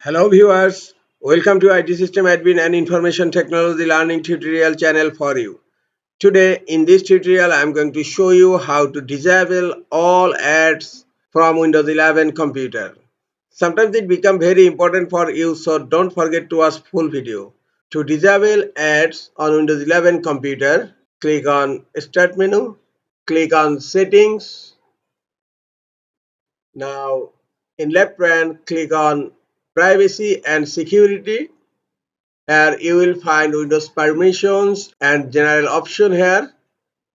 Hello viewers, welcome to IT System Admin and Information Technology Learning tutorial channel for you. Today in this tutorial I am going to show you how to disable all ads from Windows 11 computer. Sometimes it becomes very important for you, so don't forget to watch full video. To disable ads on Windows 11 computer, click on Start menu, click on Settings. Now in left pane click on Privacy and Security. Here you will find Windows permissions and general option here.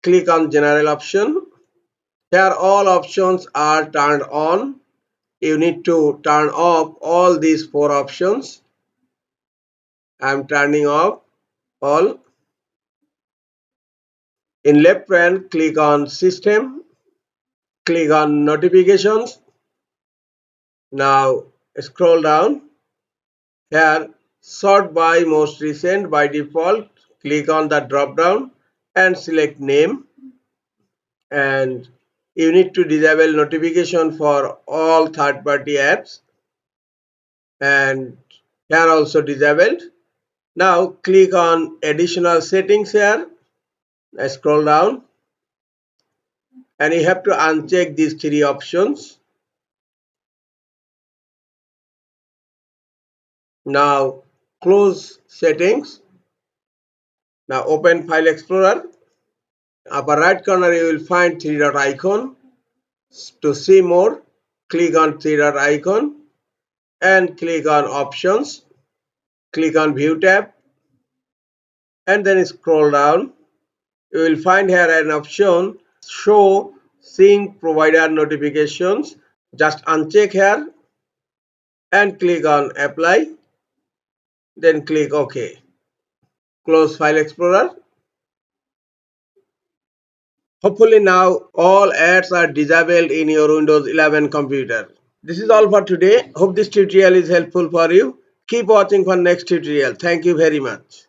Click on general option. Here all options are turned on. You need to turn off all these four options. I am turning off all. In left pane click on system. Click on notifications. Now scroll down. Here sort by most recent. By default click on the drop down and select name, and you need to disable notification for all third-party apps, and here also disabled. Now click on additional settings here, scroll down, and you have to uncheck these three options. Now close settings. Now open File Explorer. Upper right corner you will find three dot icon. To see more, click on three dot icon and click on options. Click on view tab and then scroll down. You will find here an option show sync provider notifications. Just uncheck here and click on apply, then click OK. Close File Explorer. Hopefully now all ads are disabled in your Windows 11 computer. This is all for today. Hope this tutorial is helpful for you. Keep watching for next tutorial. Thank you very much.